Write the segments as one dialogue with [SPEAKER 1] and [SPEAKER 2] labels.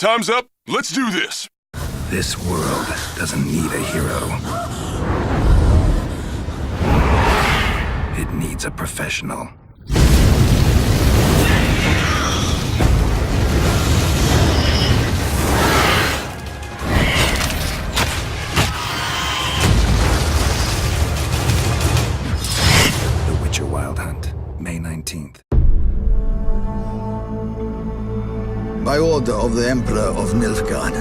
[SPEAKER 1] Time's up. Let's do this.
[SPEAKER 2] This world doesn't need a hero. It needs a professional. The Witcher Wild Hunt, May 19th.
[SPEAKER 3] By order of the Emperor of Nilfgaard,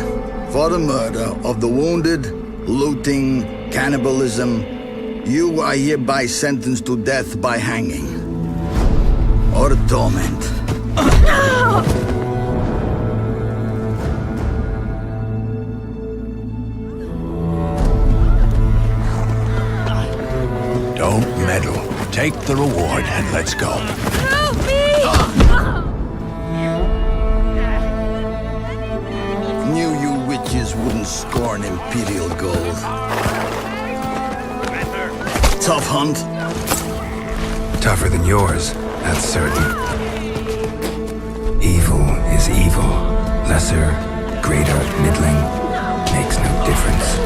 [SPEAKER 3] for the murder of the wounded, looting, cannibalism, you are hereby sentenced to death by hanging or torment.
[SPEAKER 2] Don't meddle. Take the reward and let's go.
[SPEAKER 4] Help me!
[SPEAKER 3] Knew you witches wouldn't scorn imperial gold. Tough hunt.
[SPEAKER 2] Tougher than yours, that's certain. Evil is evil. Lesser, greater, middling, makes no difference.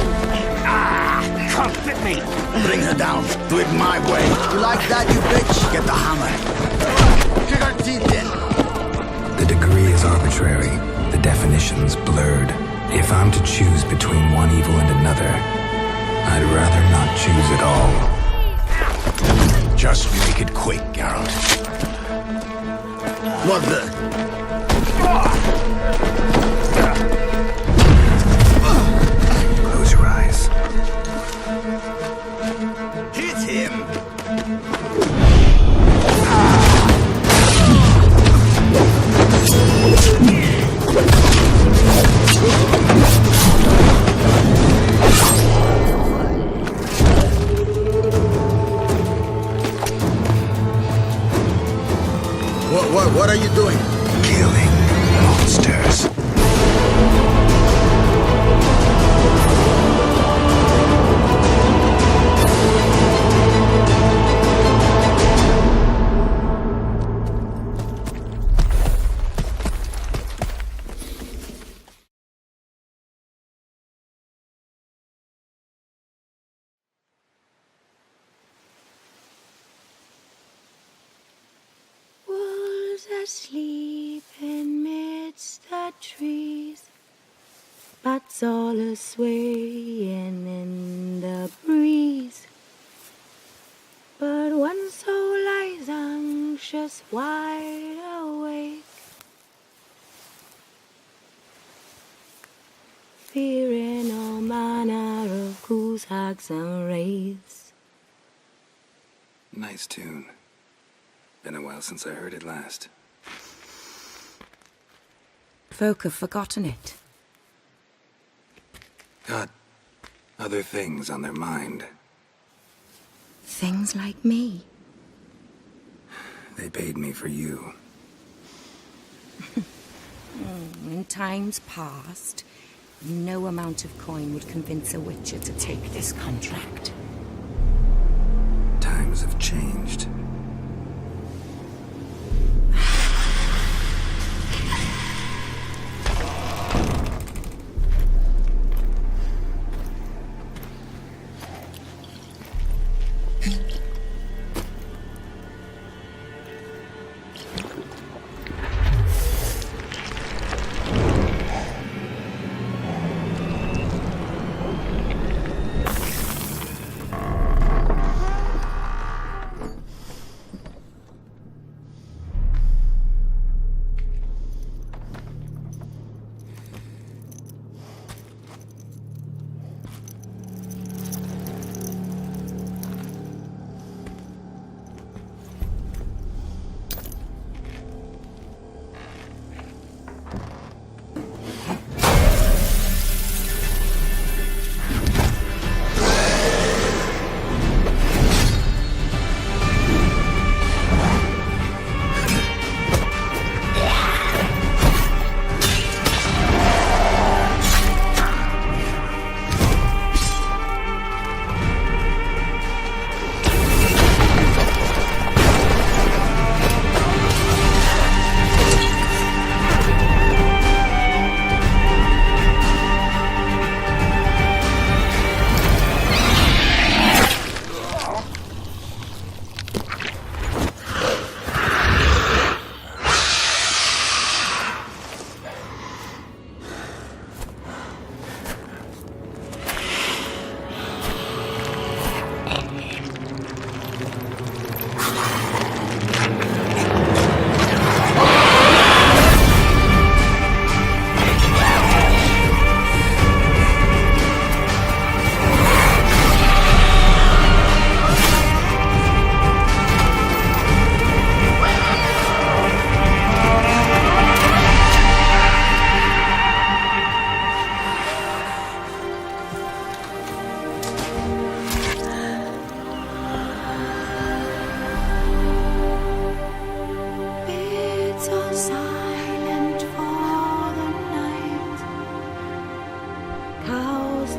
[SPEAKER 5] Come fit me!
[SPEAKER 3] Bring her down. Do it my way. You like that, you bitch? Get the hammer. Kick her teeth in.
[SPEAKER 2] The degree is arbitrary, the definition's blurred. If I'm to choose between one evil and another, I'd rather not choose at all. Just make it quick, Geralt.
[SPEAKER 3] What the?
[SPEAKER 2] Close your eyes.
[SPEAKER 3] Hit him. What are you doing?
[SPEAKER 2] Killing monsters.
[SPEAKER 4] Asleep amidst the trees, bats all a swaying in the breeze. But one soul lies anxious, wide awake, fearing all manner of ghouls, hags, and wraiths.
[SPEAKER 2] Nice tune. Been a while since I heard it last.
[SPEAKER 4] Folk have forgotten it.
[SPEAKER 2] Got other things on their mind.
[SPEAKER 4] Things like me.
[SPEAKER 2] They paid me for you.
[SPEAKER 4] In times past, no amount of coin would convince a witcher to take this contract.
[SPEAKER 2] Times have changed.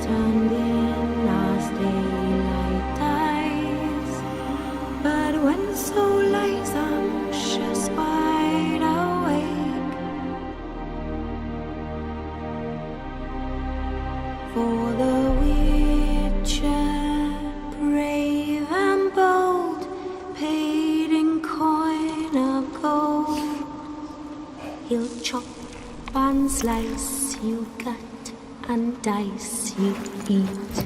[SPEAKER 6] and in as daylight dies. But when soul lies anxious, wide awake, for the Witcher, brave and bold, paid in coin of gold, he'll chop and slice, you gut and dice, you eat,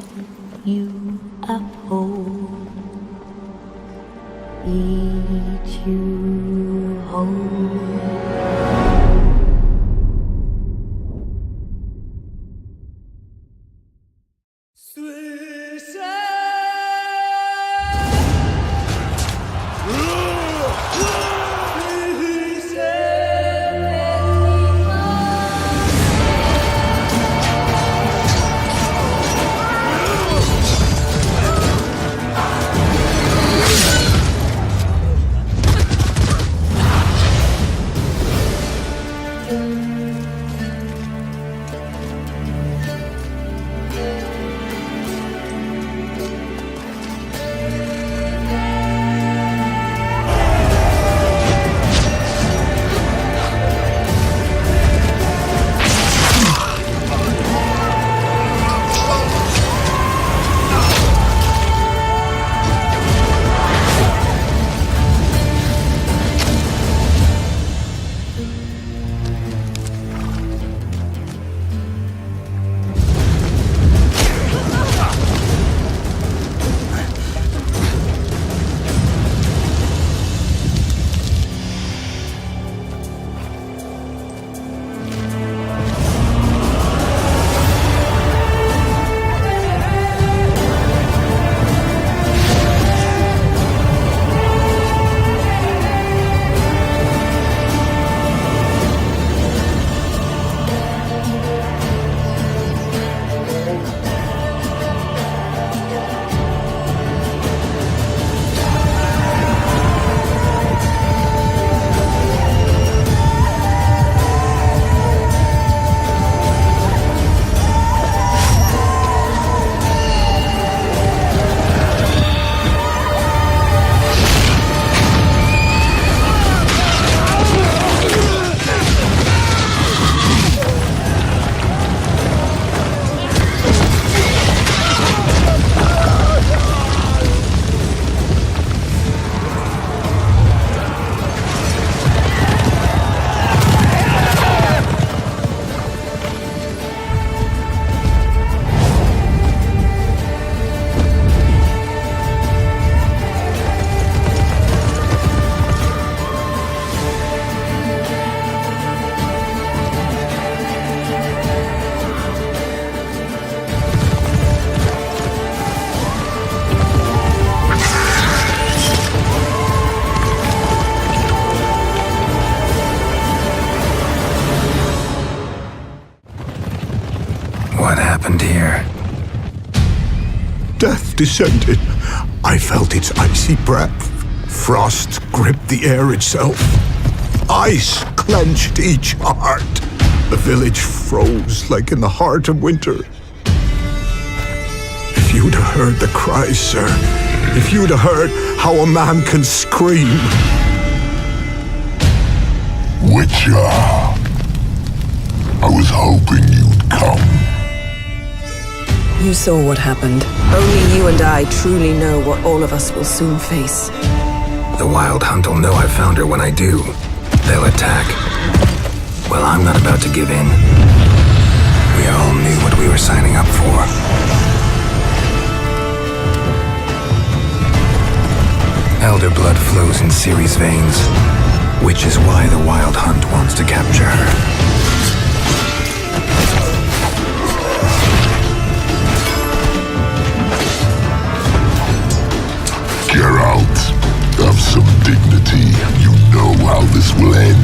[SPEAKER 6] you uphold, eat you whole.
[SPEAKER 2] What happened here?
[SPEAKER 7] Death descended. I felt its icy breath. Frost gripped the air itself. Ice clenched each heart. The village froze like in the heart of winter. If you'd have heard the cries, sir, if you'd have heard how a man can scream.
[SPEAKER 1] Witcher, I was hoping you'd come.
[SPEAKER 8] You saw what happened. Only you and I truly know what all of us will soon face.
[SPEAKER 2] The Wild Hunt will know I've found her when I do. They'll attack. Well, I'm not about to give in. We all knew what we were signing up for. Elder blood flows in Ciri's veins, which is why the Wild Hunt wants to capture her.
[SPEAKER 1] Geralt, have some dignity. You know how this will end.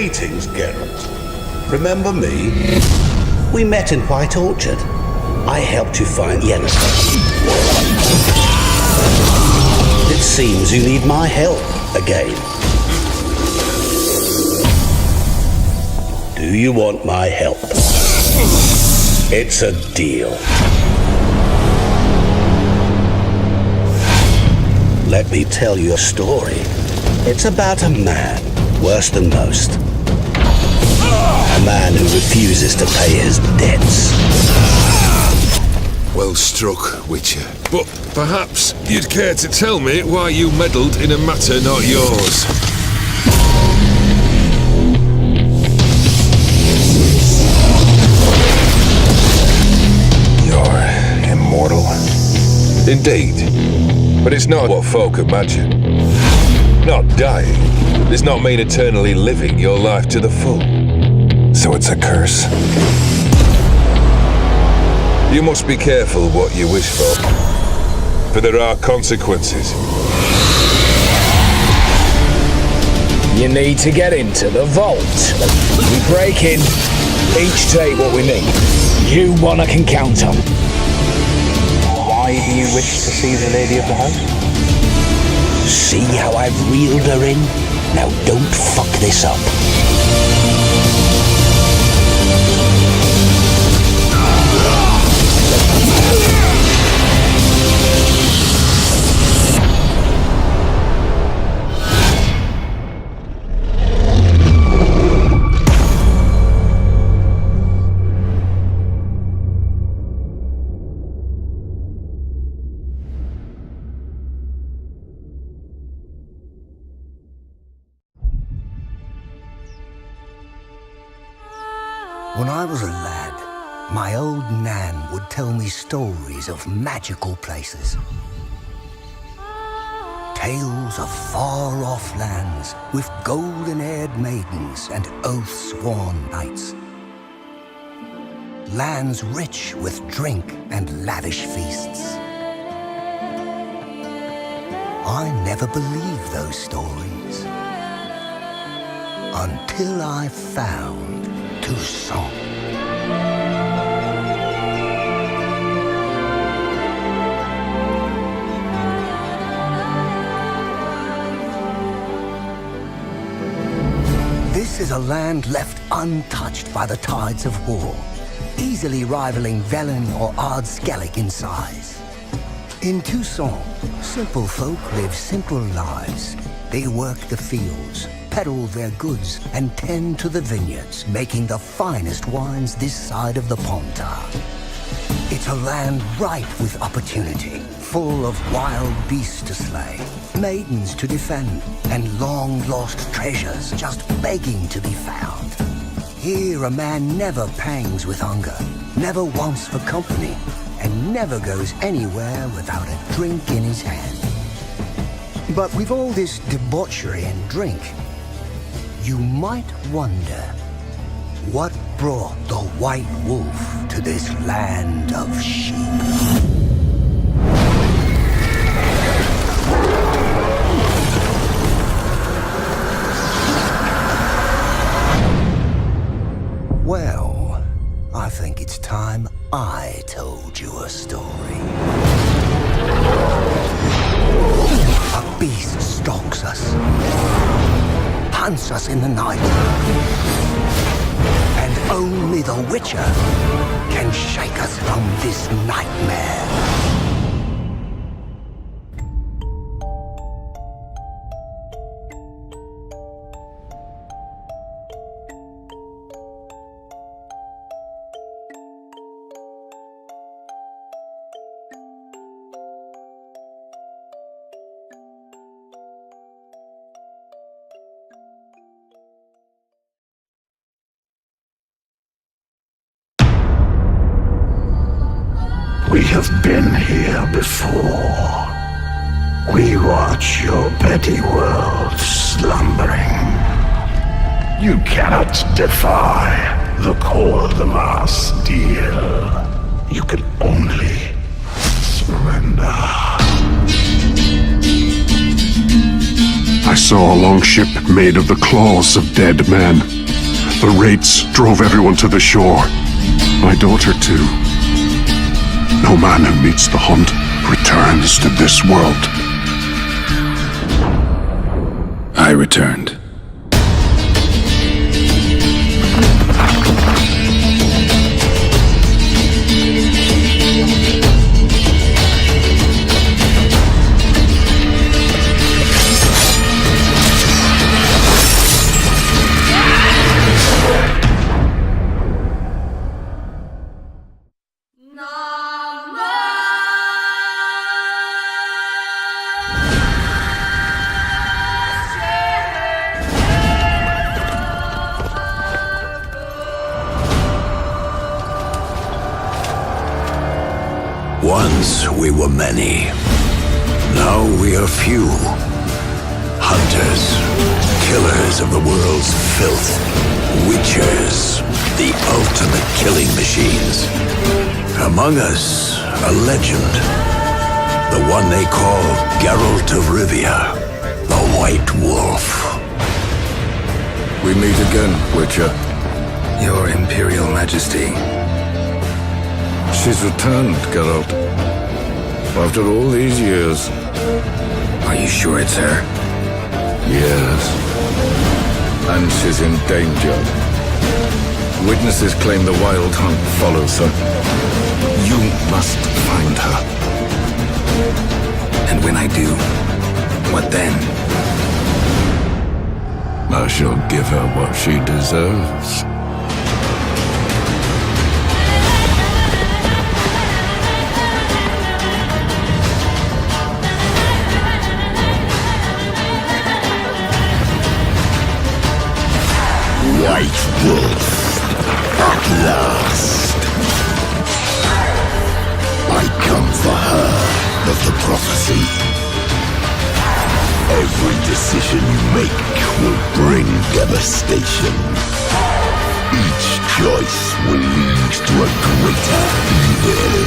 [SPEAKER 9] Greetings, Geralt. Remember me? We met in White Orchard. I helped you find Yennefer. It seems you need my help again. Do you want my help? It's a deal. Let me tell you a story. It's about a man, worse than most. A man who refuses to pay his debts.
[SPEAKER 10] Well struck, Witcher. But perhaps you'd care to tell me why you meddled in a matter not yours.
[SPEAKER 7] You're immortal.
[SPEAKER 10] Indeed. But it's not what folk imagine. Not dying does not mean eternally living your life to the full.
[SPEAKER 7] So it's a curse.
[SPEAKER 10] You must be careful what you wish for there are consequences.
[SPEAKER 5] You need to get into the vault. We break in, each take what we need. You one I can count on.
[SPEAKER 2] Why do you wish to see the lady of the house?
[SPEAKER 9] See how I've reeled her in? Now don't fuck this up.
[SPEAKER 11] When I was a lad, my old Nan would tell me stories of magical places. Tales of far-off lands with golden-haired maidens and oath-sworn knights. Lands rich with drink and lavish feasts. I never believed those stories until I found Tucson. This is a land left untouched by the tides of war, easily rivaling Velen or Ardskellig in size. In Tucson, simple folk live simple lives. They work the fields, peddle their goods, and tend to the vineyards, making the finest wines this side of the Pontar. It's a land ripe with opportunity, full of wild beasts to slay, maidens to defend, and long-lost treasures just begging to be found. Here a man never pangs with hunger, never wants for company, and never goes anywhere without a drink in his hand. But with all this debauchery and drink, you might wonder what brought the White Wolf to this land of sheep. Well, I think it's time I told you a story. A beast stalks us, hunts us in the night, and only the Witcher can shake us from this nightmare.
[SPEAKER 7] We have been here before. We watch your petty world slumbering. You cannot defy the call of the mass deal. You can only surrender.
[SPEAKER 1] I saw a long ship made of the claws of dead men.
[SPEAKER 7] The raids drove everyone to the shore. My daughter, too. No man who meets the hunt returns to this world.
[SPEAKER 2] I returned.
[SPEAKER 12] Once we were many. Now we are few. Hunters, killers of the world's filth. Witchers, the ultimate killing machines. Among us, a legend. The one they call Geralt of Rivia, the White Wolf.
[SPEAKER 2] We meet again, Witcher. Your Imperial Majesty. She's returned, Geralt. After all these years.
[SPEAKER 13] Are you sure it's her?
[SPEAKER 2] Yes. And she's in danger. Witnesses claim the Wild Hunt follows her. You must find her.
[SPEAKER 13] And when I do, what then?
[SPEAKER 2] I shall give her what she deserves.
[SPEAKER 1] White Wolf, at last. I come for her of the prophecy. Every decision you make will bring devastation. Each choice will lead to a greater evil.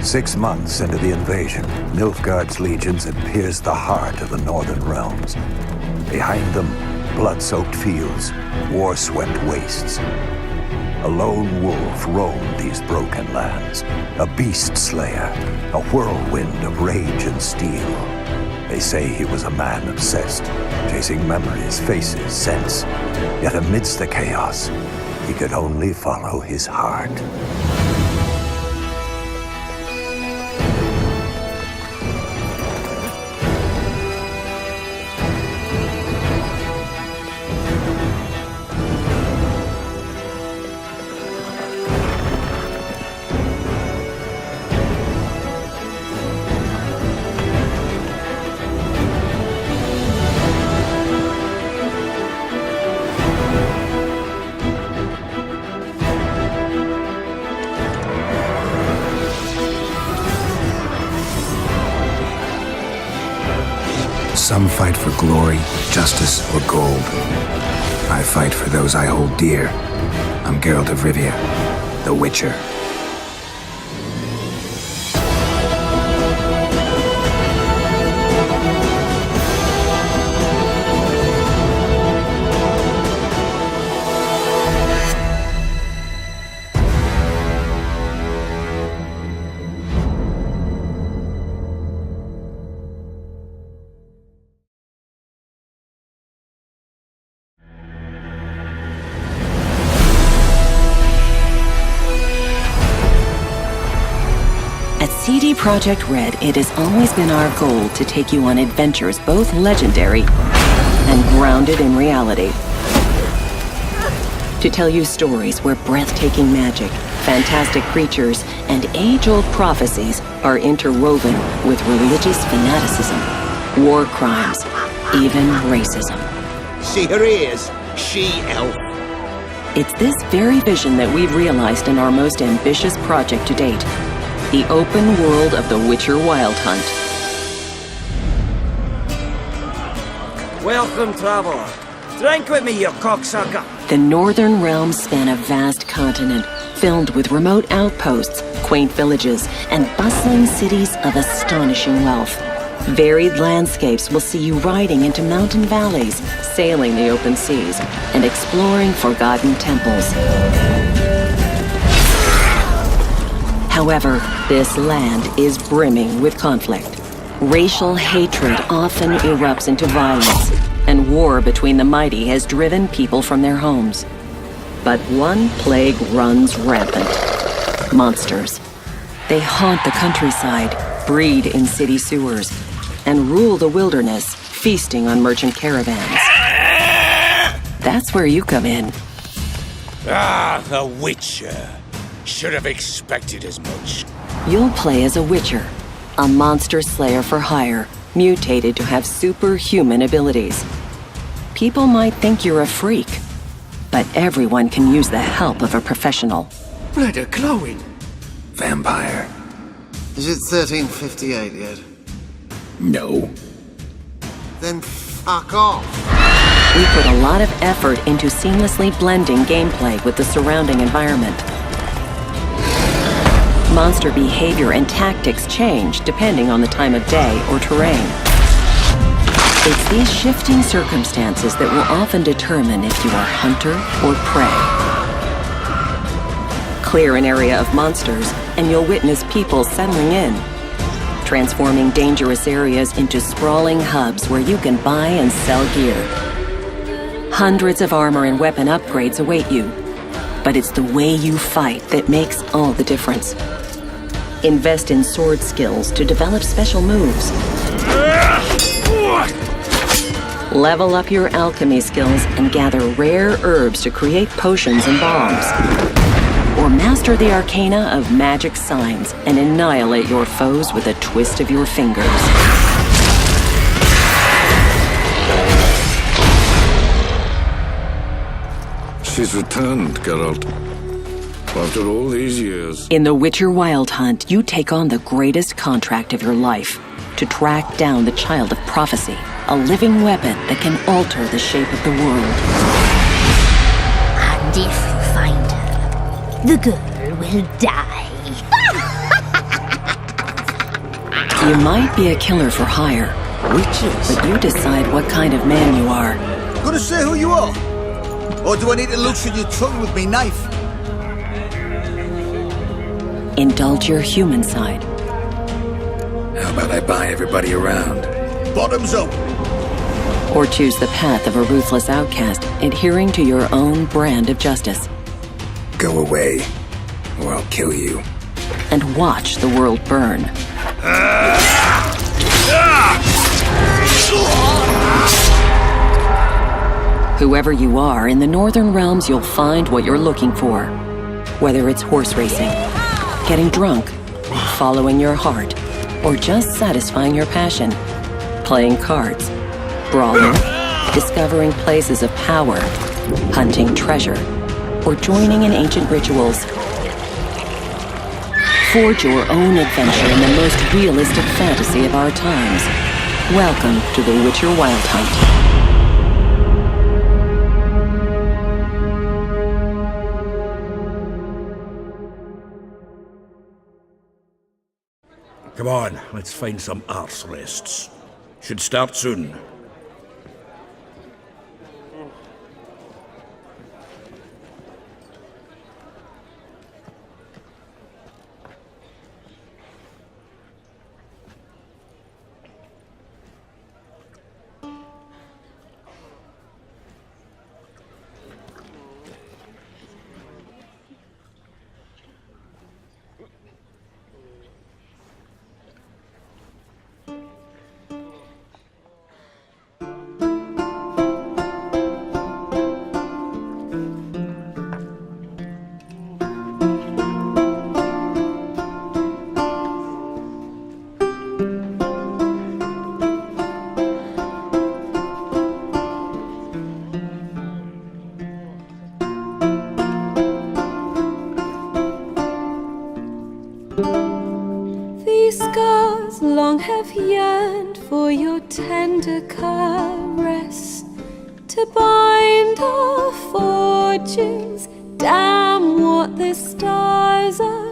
[SPEAKER 14] Six months into the invasion, Nilfgaard's legions had pierced the heart of the northern realms. Behind them, blood-soaked fields, war-swept wastes. A lone wolf roamed these broken lands, a beast slayer, a whirlwind of rage and steel. They say he was a man obsessed, chasing memories, faces, scents. Yet amidst the chaos, he could only follow his heart.
[SPEAKER 13] Some fight for glory, justice, or gold. I fight for those I hold dear. I'm Geralt of Rivia, the Witcher.
[SPEAKER 15] At CD Projekt Red, it has always been our goal to take you on adventures both legendary and grounded in reality. To tell you stories where breathtaking magic, fantastic creatures, and age-old prophecies are interwoven with religious fanaticism, war crimes, even racism.
[SPEAKER 16] See her ears? She-elf.
[SPEAKER 15] It's this very vision that we've realized in our most ambitious project to date, the open world of the Witcher Wild Hunt.
[SPEAKER 17] Welcome, traveler. Drink with me, you cocksucker.
[SPEAKER 15] The Northern Realms span a vast continent filled with remote outposts, quaint villages, and bustling cities of astonishing wealth. Varied landscapes will see you riding into mountain valleys, sailing the open seas, and exploring forgotten temples. However, this land is brimming with conflict. Racial hatred often erupts into violence, and war between the mighty has driven people from their homes. But one plague runs rampant: monsters. They haunt the countryside, breed in city sewers, and rule the wilderness, feasting on merchant caravans. That's where you come in.
[SPEAKER 16] Ah, the Witcher. Should have expected as much.
[SPEAKER 15] You'll play as a Witcher, a monster slayer for hire, mutated to have superhuman abilities. People might think you're a freak, but everyone can use the help of a professional.
[SPEAKER 16] Blood are glowing.
[SPEAKER 13] Vampire.
[SPEAKER 18] Is it 1358 yet?
[SPEAKER 13] No.
[SPEAKER 18] Then fuck off.
[SPEAKER 15] We put a lot of effort into seamlessly blending gameplay with the surrounding environment. Monster behavior and tactics change depending on the time of day or terrain. It's these shifting circumstances that will often determine if you are hunter or prey. Clear an area of monsters, and you'll witness people settling in, transforming dangerous areas into sprawling hubs where you can buy and sell gear. Hundreds of armor and weapon upgrades await you, but it's the way you fight that makes all the difference. Invest in sword skills to develop special moves. Level up your alchemy skills and gather rare herbs to create potions and bombs. Or master the arcana of magic signs and annihilate your foes with a twist of your fingers.
[SPEAKER 19] She's returned, Geralt. After all these years.
[SPEAKER 15] In the Witcher Wild Hunt, you take on the greatest contract of your life to track down the Child of Prophecy, a living weapon that can alter the shape of the world.
[SPEAKER 20] And if you find her, the girl will die.
[SPEAKER 15] You might be a killer for hire,
[SPEAKER 18] Witches?
[SPEAKER 15] but you decide what kind of man you are.
[SPEAKER 3] Gonna say who you are? Or do I need to loosen your tongue with me knife?
[SPEAKER 15] Indulge your human side.
[SPEAKER 13] How about I buy everybody around?
[SPEAKER 3] Bottoms up.
[SPEAKER 15] Or choose the path of a ruthless outcast, adhering to your own brand of justice.
[SPEAKER 13] Go away, or I'll kill you.
[SPEAKER 15] And watch the world burn. Whoever you are, in the Northern Realms you'll find what you're looking for. Whether it's horse racing, getting drunk, following your heart, or just satisfying your passion. Playing cards, brawling, discovering places of power, hunting treasure, or joining in ancient rituals. Forge your own adventure in the most realistic fantasy of our times. Welcome to the Witcher Wild Hunt.
[SPEAKER 16] Come on, let's find some arse rests. Should start soon.
[SPEAKER 6] long have yearned for your tender caress, to bind our fortunes. Damn what the stars are.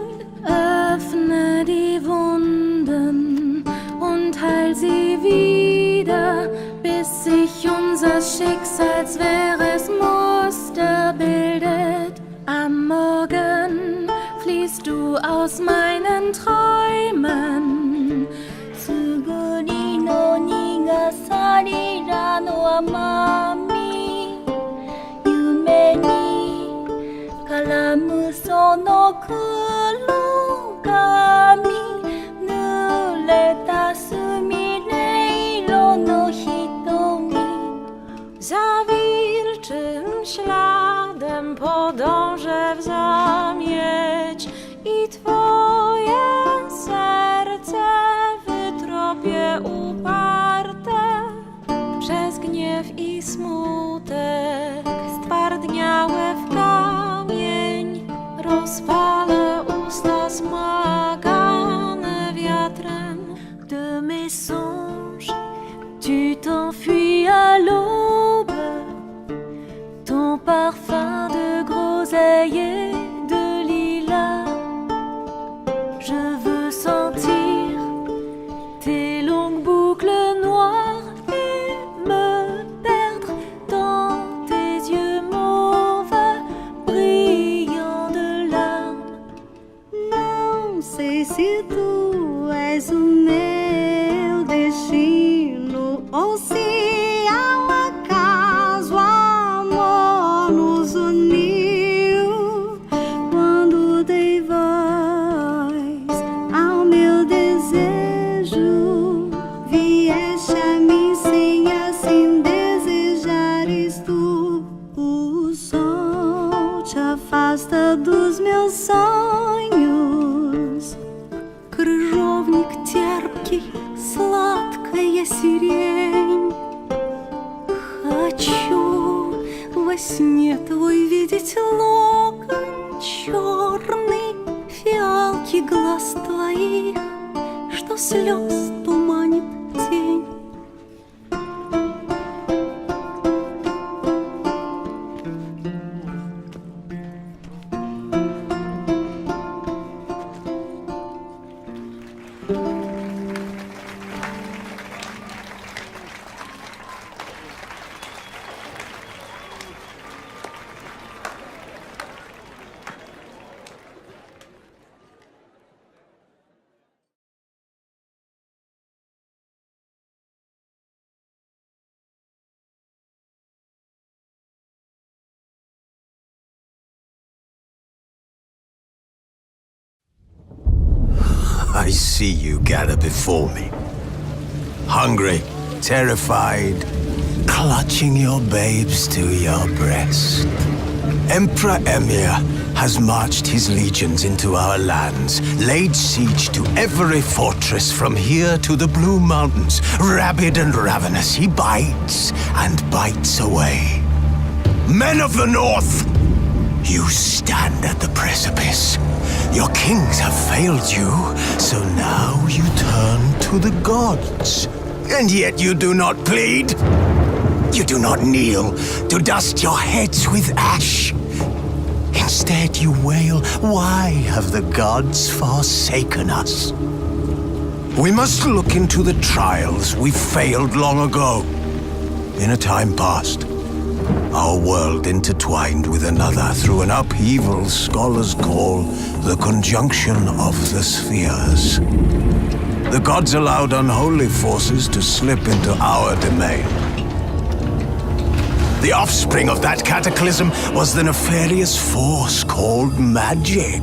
[SPEAKER 6] Öffne die Wunden und heil sie wieder, bis sich unser Schicksals wahres Muster bildet. Am Morgen fließt du aus meinen Träumen. Suguri no nigasarira no amami, yume ni karamu sono kurogami, nureta sumireiro no hitomi. Za wilczym śladem podążę w zamieć i twoje serce wytropię uparte. Przez gniew i smutek stwardniałe w kamień rozpalę usta smagane wiatrem. De mes songes, tu t'enfuis à l'aube, ton parfum de groseille et de lilas. Je veux sentir tes longues boucles noires et me perdre dans tes yeux mauves, brillants de larmes. Não sei se tu és o meu destino ou se ao acaso o amor nos uniu. Quando dei voz ao meu desejo, vieste a mim sem assim desejares tu. O sol te afasta dos meus sonhos. Крыжовник терпкий, сладкая сирень. Хочу во сне твой видеть локон черный, фиалки глаз твоих, что слез туманит тень.
[SPEAKER 7] I see you gather before me. Hungry, terrified, clutching your babes to your breast. Emperor Emir has marched his legions into our lands, laid siege to every fortress from here to the Blue Mountains. Rabid and ravenous, he bites and bites away. Men of the North, you stand at the precipice. Your kings have failed you, so now you turn to the gods. And yet you do not plead. You do not kneel to dust your heads with ash. Instead you wail, why have the gods forsaken us? We must look into the trials we failed long ago. In a time past, our world intertwined with another through an upheaval scholars call the conjunction of the spheres. The gods allowed unholy forces to slip into our domain. The offspring of that cataclysm was the nefarious force called magic.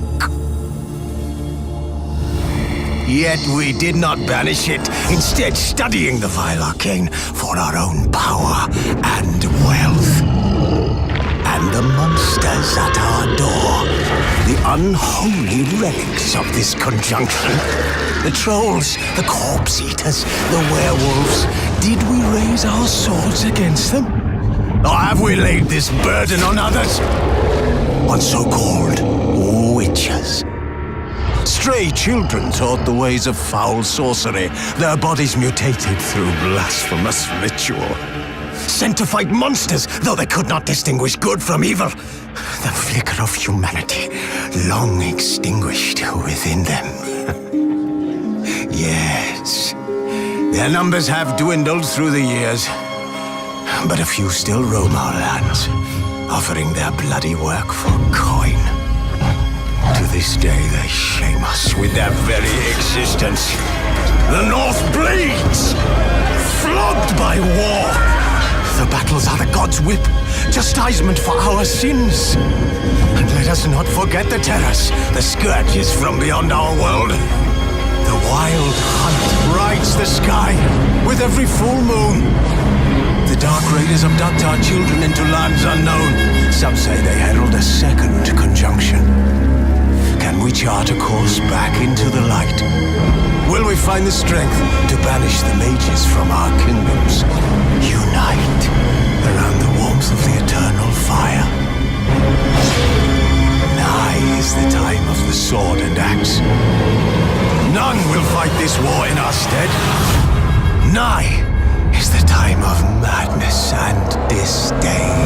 [SPEAKER 7] Yet we did not banish it, instead studying the vile arcane for our own power and wealth. And the monsters at our door, the unholy relics of this conjunction, the trolls, the corpse eaters, the werewolves, did we raise our swords against them? Or have we laid this burden on others? On so-called witches? Stray children taught the ways of foul sorcery, their bodies mutated through blasphemous ritual. Sent to fight monsters, though they could not distinguish good from evil. The flicker of humanity, long extinguished within them. Yes, their numbers have dwindled through the years, but a few still roam our lands, offering their bloody work for coin. To this day, they shame us with their very existence. The North bleeds, flogged by war. The battles are the gods' whip, chastisement for our sins. And let us not forget the terrors, the scourges from beyond our world. The wild hunt rides the sky with every full moon. The dark raiders abduct our children into lands unknown. Some say they herald a second conjunction. Can we chart a course back into the light? Will we find the strength to banish the mages from our kingdoms? Unite around the warmth of the eternal fire. Nigh is the time of the sword and axe. None will fight this war in our stead. Nigh is the time of madness and disdain.